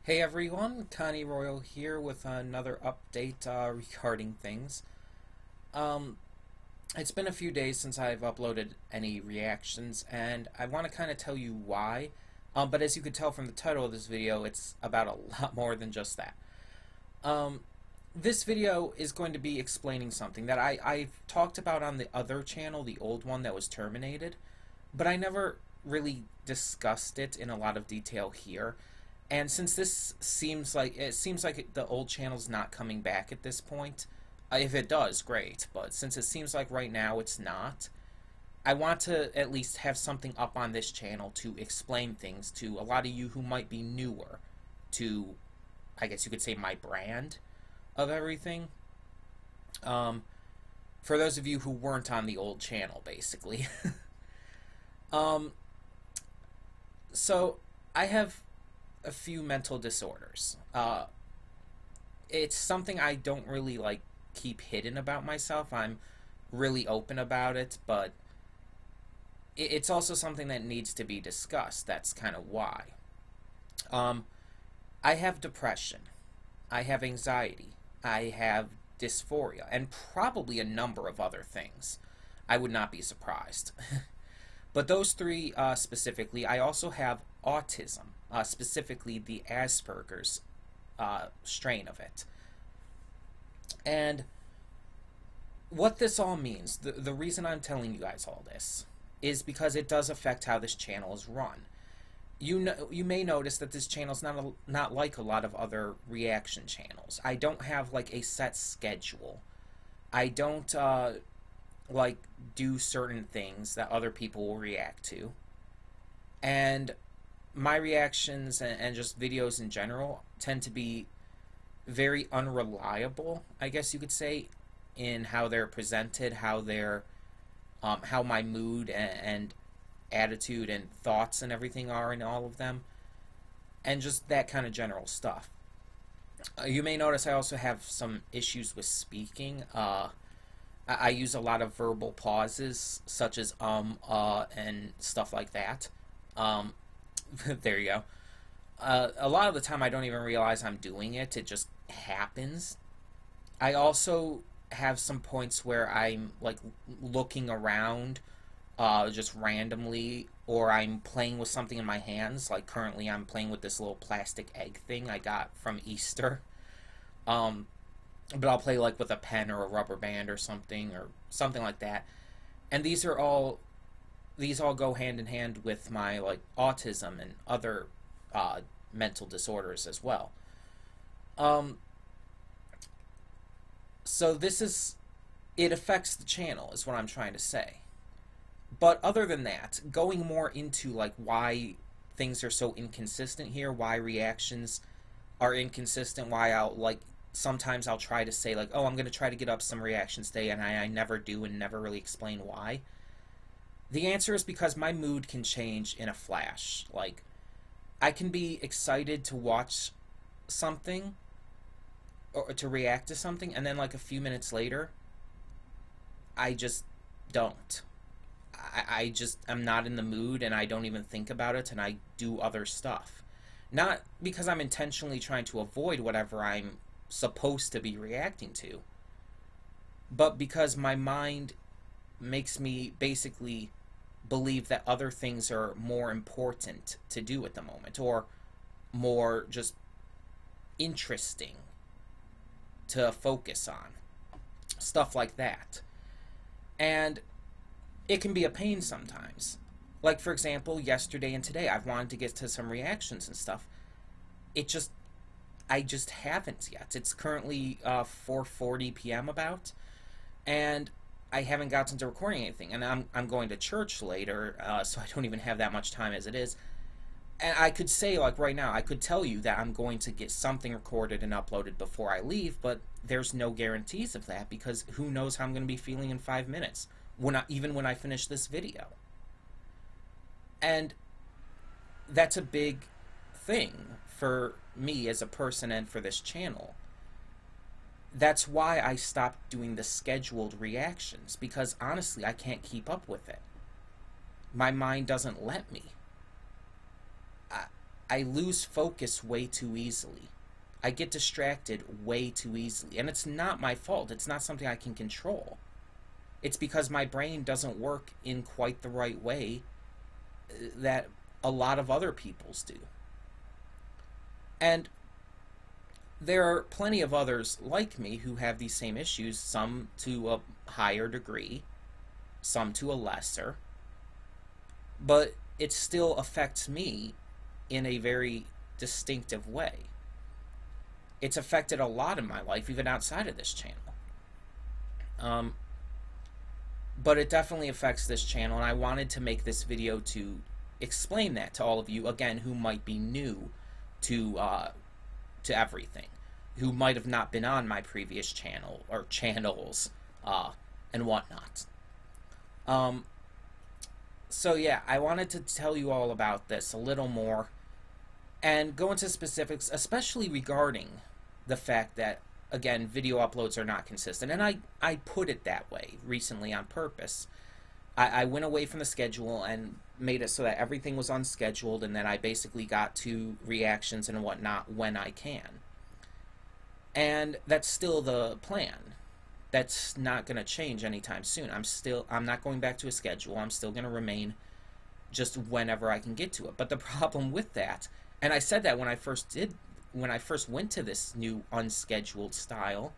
Hey everyone, Connie Royal here with another update regarding things. Um, it's been a few days since I've uploaded any reactions, and I want to kind of tell you why. But as you could tell from the title of this video, it's about a lot more than just that. Um, this video is going to be explaining something that I've talked about on the other channel, the old one that was terminated, but I never really discussed it in a lot of detail here. And since this seems like the old channel's not coming back at this point, if it does, great. But since it seems like right now it's not, I want to at least have something up on this channel to explain things to a lot of you who might be newer to, I guess you could say, my brand of everything. Um, for those of you who weren't on the old channel, basically. um, so I have a few mental disorders. It's something I don't really like keep hidden about myself. I'm really open about it, but it's also something that needs to be discussed. That's kind of why. Um, I have depression. I have anxiety. I have dysphoria, and probably a number of other things. I would not be surprised. But those three specifically, I also have autism, specifically the Asperger's strain of it. And what this all means, the reason I'm telling you guys all this, is because it does affect how this channel is run. You may notice that this channel is not like a lot of other reaction channels. I don't have like a set schedule. I don't like do certain things that other people will react to. And my reactions and just videos in general tend to be very unreliable, I guess you could say, in how they're presented, how my mood and attitude and thoughts and everything are in all of them, and just that kind of general stuff. You may notice I also have some issues with speaking. I use a lot of verbal pauses, such as and stuff like that. Um, there you go. A lot of the time, I don't even realize I'm doing it. It just happens. I also have some points where I'm like looking around just randomly, or I'm playing with something in my hands. Like currently, I'm playing with this little plastic egg thing I got from Easter. Um, but I'll play like with a pen or a rubber band or something like that. And these all go hand in hand with my like autism and other mental disorders as well. Um, so it affects the channel is what I'm trying to say. But other than that, going more into like why things are so inconsistent here, why reactions are inconsistent, why sometimes I'll try to say like, oh, I'm going to try to get up some reactions today, and I never do and never really explain why. The answer is because my mood can change in a flash. Like, I can be excited to watch something or to react to something, and then like a few minutes later, I just don't. I'm not in the mood, and I don't even think about it, and I do other stuff. Not because I'm intentionally trying to avoid whatever I'm supposed to be reacting to, but because my mind makes me basically believe that other things are more important to do at the moment, or more just interesting to focus on. Stuff like that. And it can be a pain sometimes. Like, for example, yesterday and today, I've wanted to get to some reactions and stuff. It just, I just haven't yet. It's currently 4:40 p.m. about, and I haven't gotten to recording anything. And I'm going to church later, so I don't even have that much time as it is. And I could say, like right now, I could tell you that I'm going to get something recorded and uploaded before I leave, but there's no guarantees of that because who knows how I'm going to be feeling in 5 minutes, even when I finish this video. And that's a big thing for me as a person and for this channel. That's why I stopped doing the scheduled reactions, because honestly, I can't keep up with it. My mind doesn't let me. I lose focus way too easily. I get distracted way too easily. And it's not my fault. It's not something I can control. It's because my brain doesn't work in quite the right way that a lot of other people's do. And there are plenty of others like me who have these same issues, some to a higher degree, some to a lesser, but it still affects me in a very distinctive way. It's affected a lot in my life, even outside of this channel. But it definitely affects this channel, and I wanted to make this video to explain that to all of you, again, who might be new to everything, who might have not been on my previous channel or channels and whatnot. So yeah, I wanted to tell you all about this a little more and go into specifics, especially regarding the fact that, again, video uploads are not consistent. And I put it that way recently on purpose. I went away from the schedule and made it so that everything was unscheduled, and then I basically got to reactions and whatnot when I can. And that's still the plan. That's not going to change anytime soon. I'm not going back to a schedule. I'm still going to remain just whenever I can get to it. But the problem with that, and I said that when I first went to this new unscheduled style,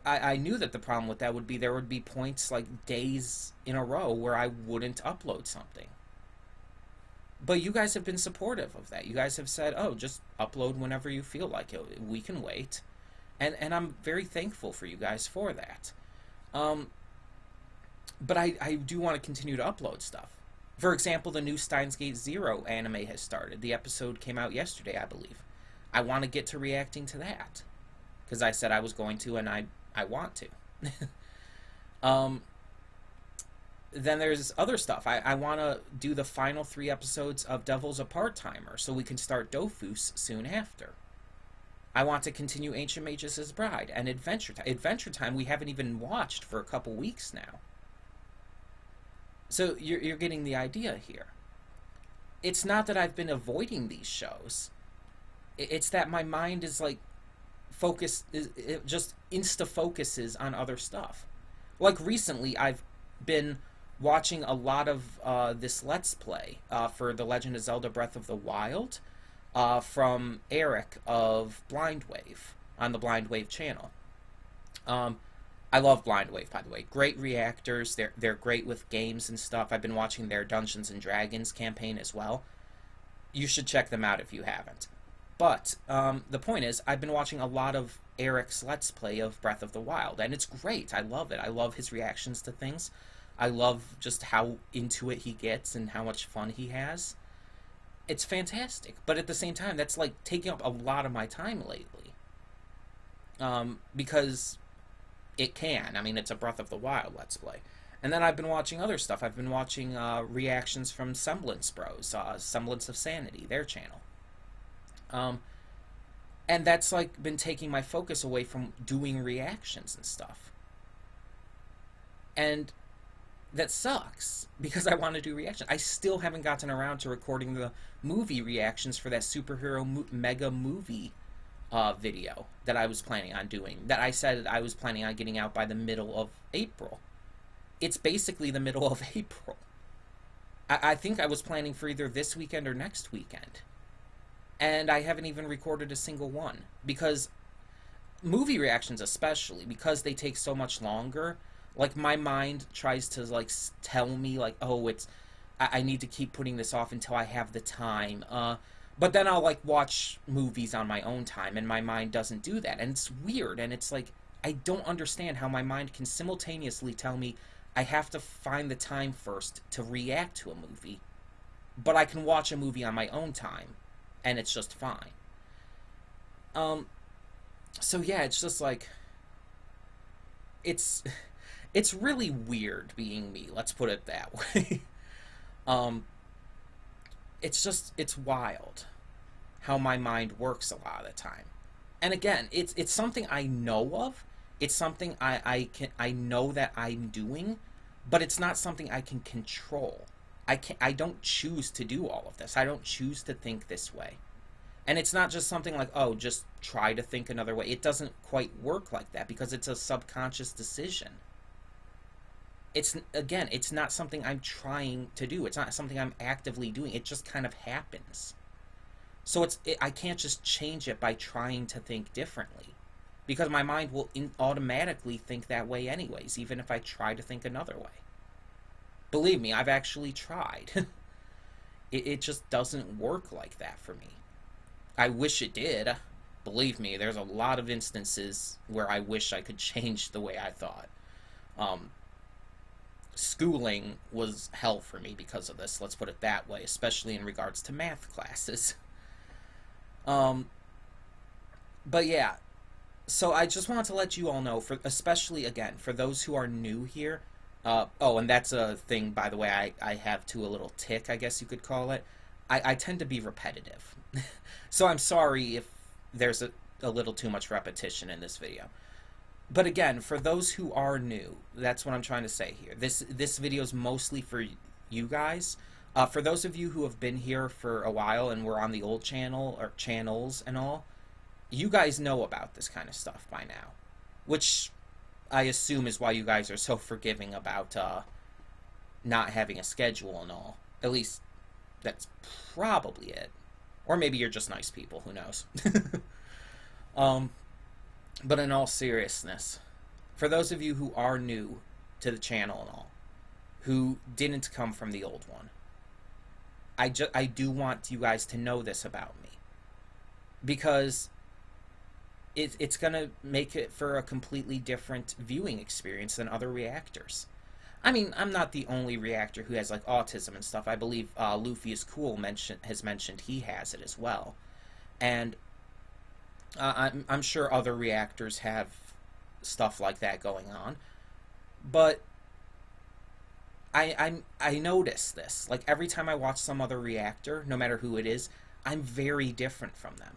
I knew that the problem with that would be there would be points, like days in a row, where I wouldn't upload something. But you guys have been supportive of that. You guys have said, oh, just upload whenever you feel like it. We can wait. And I'm very thankful for you guys for that. But I do want to continue to upload stuff. For example, the new Steins Gate Zero anime has started. The episode came out yesterday, I believe. I want to get to reacting to that, because I said I was going to, and I want to. Then there's other stuff. I want to do the final 3 episodes of Devil's a Part-Timer, so we can start Dofus soon after. I want to continue Ancient Magus' Bride and Adventure Time. Adventure Time we haven't even watched for a couple weeks now. So you're getting the idea here. It's not that I've been avoiding these shows. It's that my mind is like focused, it just insta-focuses on other stuff. Like recently, I've been watching a lot of this Let's Play for The Legend of Zelda Breath of the Wild from Eric of Blind Wave on the Blind Wave channel. I love Blind Wave, by the way. Great reactors. They're great with games and stuff. I've been watching their Dungeons and Dragons campaign as well. You should check them out if you haven't. But the point is, I've been watching a lot of Eric's Let's Play of Breath of the Wild, and it's great. I love it. I love his reactions to things. I love just how into it he gets and how much fun he has. It's fantastic. But at the same time, that's like taking up a lot of my time lately. Because it can. I mean, it's a Breath of the Wild Let's Play. And then I've been watching other stuff. I've been watching reactions from Semblance Bros, Semblance of Sanity, their channel. And that's like been taking my focus away from doing reactions and stuff. And that sucks, because I want to do reactions. I still haven't gotten around to recording the movie reactions for that superhero mega movie video that I was planning on doing, that I said I was planning on getting out by the middle of April. It's basically the middle of April. I think I was planning for either this weekend or next weekend. And I haven't even recorded a single one. Because movie reactions especially, because they take so much longer, like my mind tries to like tell me like, oh, I need to keep putting this off until I have the time. But then I'll like watch movies on my own time, and my mind doesn't do that. And it's weird, and it's like, I don't understand how my mind can simultaneously tell me I have to find the time first to react to a movie, but I can watch a movie on my own time, and it's just fine. So yeah, it's just like, it's really weird being me, let's put it that way. It's wild how my mind works a lot of the time. And again, it's something I know of. It's something I know that I'm doing, but it's not something I can control. I don't choose to do all of this. I don't choose to think this way. And it's not just something like, oh, just try to think another way. It doesn't quite work like that because it's a subconscious decision. It's, again, it's not something I'm trying to do. It's not something I'm actively doing. It just kind of happens. So I can't just change it by trying to think differently, because my mind will automatically think that way anyways, even if I try to think another way. Believe me, I've actually tried. It just doesn't work like that for me. I wish it did. Believe me, there's a lot of instances where I wish I could change the way I thought. Um, Schooling was hell for me because of this, let's put it that way, especially in regards to math classes. Um, but yeah, so I just wanted to let you all know, for especially again for those who are new here. Oh, and that's a thing, by the way. I have too, a little tick, I guess you could call it. I tend to be repetitive, so I'm sorry if there's a little too much repetition in this video. But again, for those who are new, that's what I'm trying to say here. This video is mostly for you guys. For those of you who have been here for a while and were on the old channel or channels and all, you guys know about this kind of stuff by now, which I assume is why you guys are so forgiving about not having a schedule and all. At least that's probably it. Or maybe you're just nice people, who knows. um, but in all seriousness, for those of you who are new to the channel and all, who didn't come from the old one, I do want you guys to know this about me, because it's gonna make it for a completely different viewing experience than other reactors. I mean, I'm not the only reactor who has like autism and stuff. I believe Luffy is cool has mentioned he has it as well, and I'm sure other reactors have stuff like that going on. But I notice this. Like every time I watch some other reactor, no matter who it is, I'm very different from them.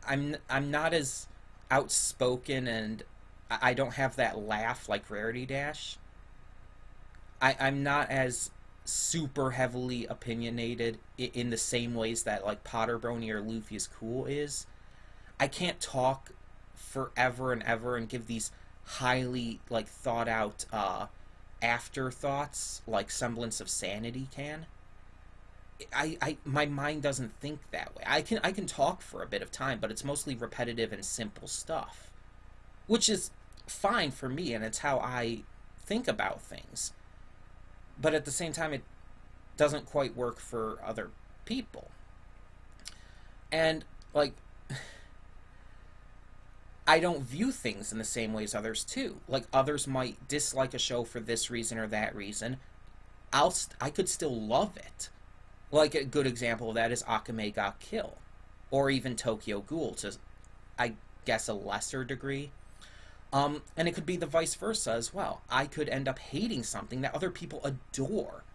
I'm not as outspoken, and I don't have that laugh like Rarity Dash. I'm not as super heavily opinionated in the same ways that like Potter Brony or Luffy is cool is. I can't talk forever and ever and give these highly like thought out afterthoughts like Semblance of Sanity can. My mind doesn't think that way. I can talk for a bit of time, but it's mostly repetitive and simple stuff, which is fine for me, and it's how I think about things. But at the same time, it doesn't quite work for other people. And like, I don't view things in the same way as others too. Like others might dislike a show for this reason or that reason. I could still love it. Like a good example of that is Akame ga Kill, or even Tokyo Ghoul to, I guess, a lesser degree. And it could be the vice versa as well. I could end up hating something that other people adore.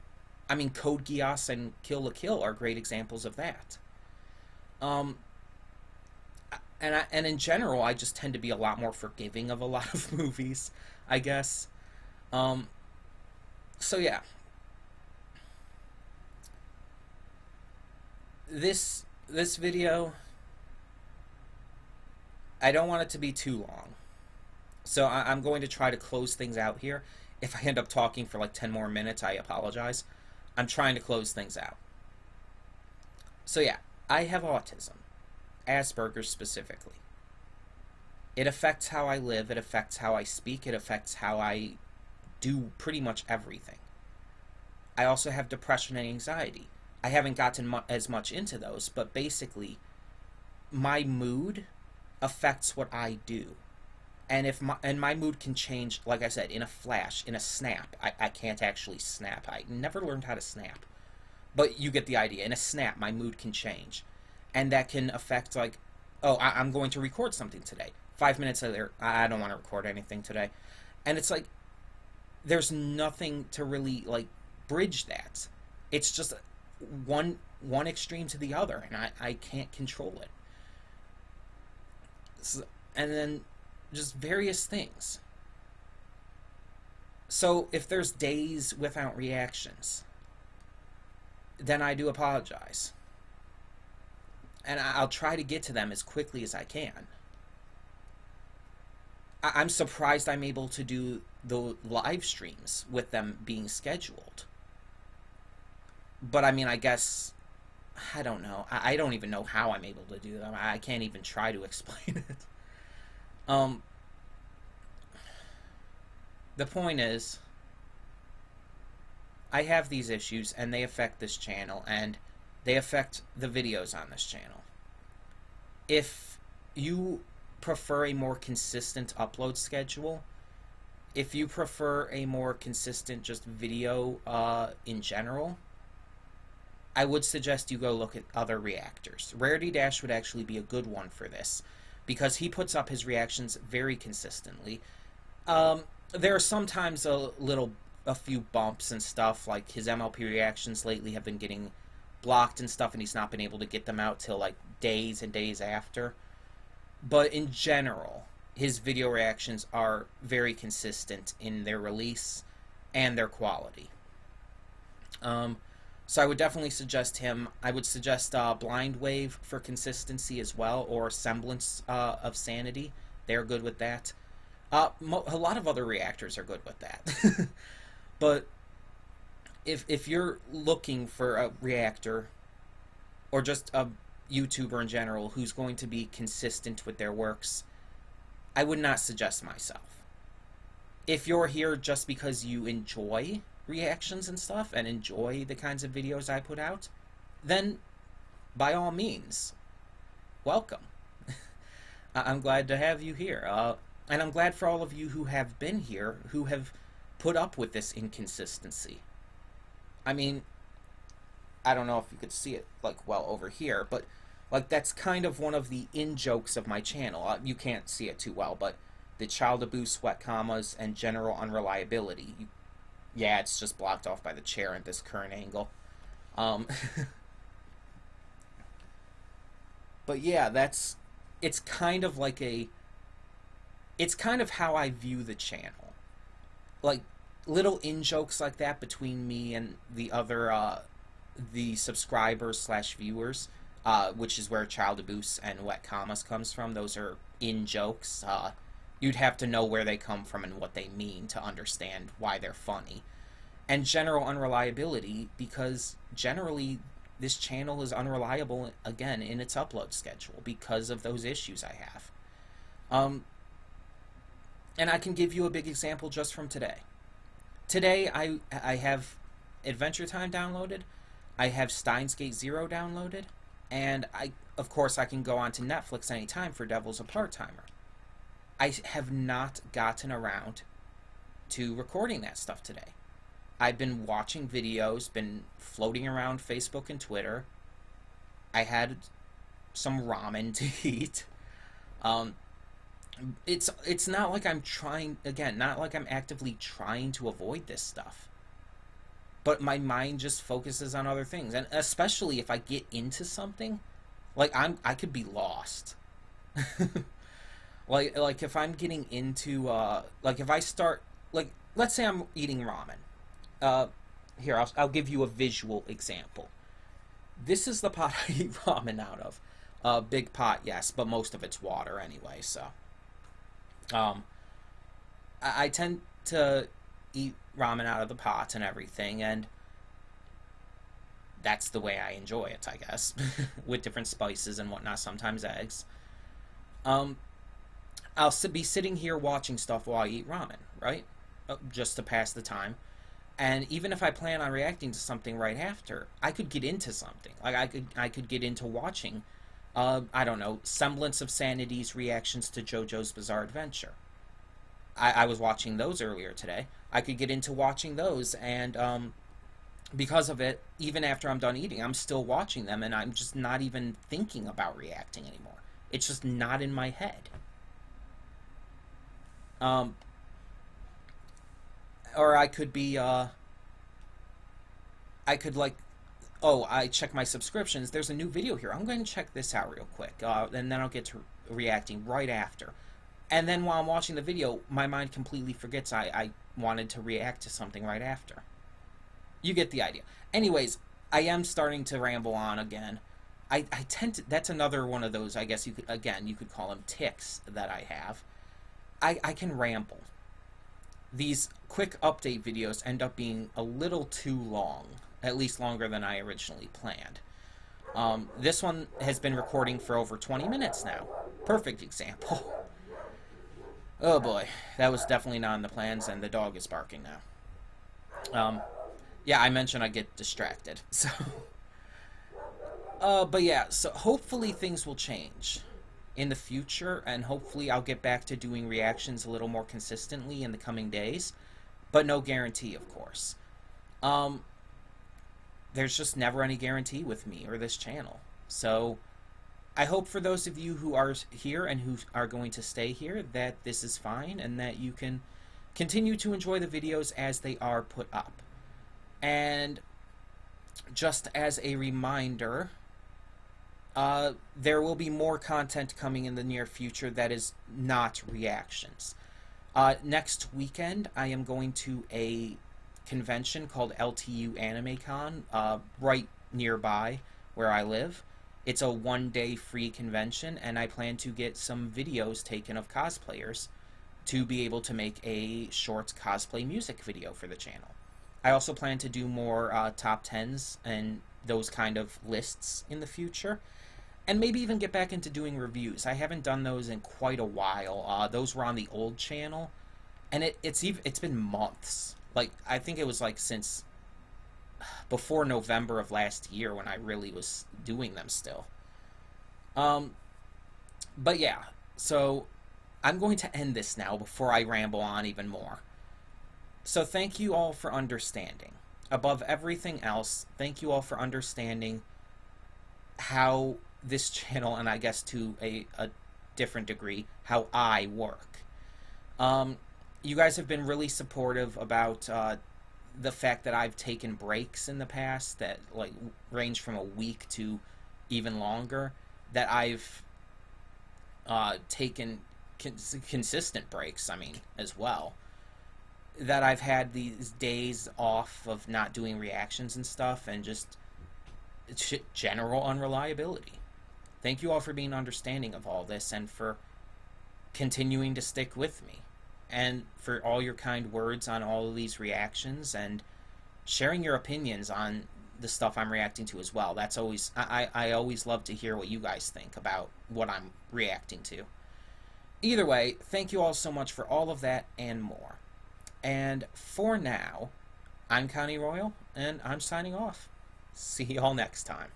I mean, Code Geass and Kill la Kill are great examples of that. And in general, I just tend to be a lot more forgiving of a lot of movies, I guess. So yeah. This video, I don't want it to be too long. So I'm going to try to close things out here. If I end up talking for like 10 more minutes, I apologize. I'm trying to close things out. So yeah, I have autism. Asperger's specifically. It affects how I live, it affects how I speak, it affects how I do pretty much everything. I also have depression and anxiety. I haven't gotten as much into those, but basically, my mood affects what I do. And my mood can change, like I said, in a flash, in a snap. I can't actually snap. I never learned how to snap. But you get the idea. In a snap, my mood can change. And that can affect, like, oh, I'm going to record something today. 5 minutes later, I don't want to record anything today. And it's like, there's nothing to really, like, bridge that. It's just one extreme to the other, and I can't control it. So, and then just various things. So if there's days without reactions, then I do apologize. And I'll try to get to them as quickly as I can. I'm surprised I'm able to do the live streams with them being scheduled. But I mean, I guess, I don't know. I don't even know how I'm able to do them. I can't even try to explain it. Um, the point is, I have these issues and they affect this channel and they affect the videos on this channel. If you prefer a more consistent upload schedule, if you prefer a more consistent just video in general, I would suggest you go look at other reactors. Rarity Dash would actually be a good one for this because he puts up his reactions very consistently. There are sometimes a few bumps and stuff, like his MLP reactions lately have been getting blocked and stuff, and he's not been able to get them out till like days and days after. But in general, his video reactions are very consistent in their release and their quality. So I would definitely suggest him. I would suggest Blind Wave for consistency as well, or Semblance of Sanity. They're good with that. A lot of other reactors are good with that. But if you're looking for a reactor, or just a YouTuber in general, who's going to be consistent with their works, I would not suggest myself. If you're here just because you enjoy reactions and stuff, and enjoy the kinds of videos I put out, then by all means, welcome. I'm glad to have you here. And I'm glad for all of you who have been here, who have put up with this inconsistency. I mean, I don't know if you could see it, like, well over here, but, like, that's kind of one of the in-jokes of my channel. You can't see it too well, but the child abuse, wet commas, and general unreliability. Yeah, it's just blocked off by the chair at this current angle. But yeah, it's kind of like it's kind of how I view the channel. Like, little in-jokes like that between me and the other, the subscribers / viewers, which is where child abuse and wet commas comes from. Those are in-jokes. You'd have to know where they come from and what they mean to understand why they're funny. And general unreliability, because generally this channel is unreliable, again, in its upload schedule because of those issues I have. And I can give you a big example just from today. Today I have Adventure Time downloaded, I have Steins Gate Zero downloaded, and of course I can go on to Netflix anytime for Devil's a Part-Timer. I have not gotten around to recording that stuff today. I've been watching videos, been floating around Facebook and Twitter. I had some ramen to eat. It's not like I'm trying, again, not like I'm actively trying to avoid this stuff. But my mind just focuses on other things. And especially if I get into something, like I could be lost. Like if I'm getting into, like if I start, like, let's say I'm eating ramen. Here, I'll give you a visual example. This is the pot I eat ramen out of. Big pot, yes, but most of it's water anyway, so. I tend to eat ramen out of the pot and everything, and that's the way I enjoy it, I guess. With different spices and whatnot, sometimes eggs. I'll be sitting here watching stuff while I eat ramen, right? Just to pass the time. And even if I plan on reacting to something right after, I could get into something. Like, I could get into watching, I don't know, Semblance of Sanity's reactions to JoJo's Bizarre Adventure. I was watching those earlier today. I could get into watching those, and because of it, even after I'm done eating, I'm still watching them, and I'm just not even thinking about reacting anymore. It's just not in my head. Or I could be, I could, like, oh, I check my subscriptions. There's a new video here. I'm going to check this out real quick, and then I'll get to reacting right after. And then while I'm watching the video, my mind completely forgets I wanted to react to something right after. You get the idea. Anyways, I am starting to ramble on again. I tend to, that's another one of those, I guess you could, again, you could call them ticks that I have. I can ramble. These quick update videos end up being a little too long, at least longer than I originally planned. This one has been recording for over 20 minutes now. Perfect example. Oh boy, that was definitely not in the plans, and the dog is barking now. Yeah, I mentioned I get distracted, so... but yeah, so hopefully things will change in the future, and hopefully I'll get back to doing reactions a little more consistently in the coming days, but no guarantee, of course. There's just never any guarantee with me or this channel, so I hope for those of you who are here and who are going to stay here that this is fine and that you can continue to enjoy the videos as they are put up. And just as a reminder, there will be more content coming in the near future that is not reactions. Next weekend, I am going to a convention called LTU AnimeCon, right nearby where I live. It's a one-day free convention, and I plan to get some videos taken of cosplayers to be able to make a short cosplay music video for the channel. I also plan to do more top 10s and those kind of lists in the future, and maybe even get back into doing reviews. I haven't done those in quite a while. Those were on the old channel, and it's been months. Like, I think it was like since before November of last year when I really was doing them still. But yeah, so I'm going to end this now before I ramble on even more. So thank you all for understanding. Above everything else, thank you all for understanding how this channel, and I guess to a different degree, how I work. You guys have been really supportive about the fact that I've taken breaks in the past that like range from a week to even longer, that I've taken consistent breaks, I mean, as well. That I've had these days off of not doing reactions and stuff, and just general unreliability. Thank you all for being understanding of all this, and for continuing to stick with me, and for all your kind words on all of these reactions, and sharing your opinions on the stuff I'm reacting to as well. That's always, I always love to hear what you guys think about what I'm reacting to. Either way, thank you all so much for all of that and more. And for now, I'm Connie Royal, and I'm signing off. See y'all next time.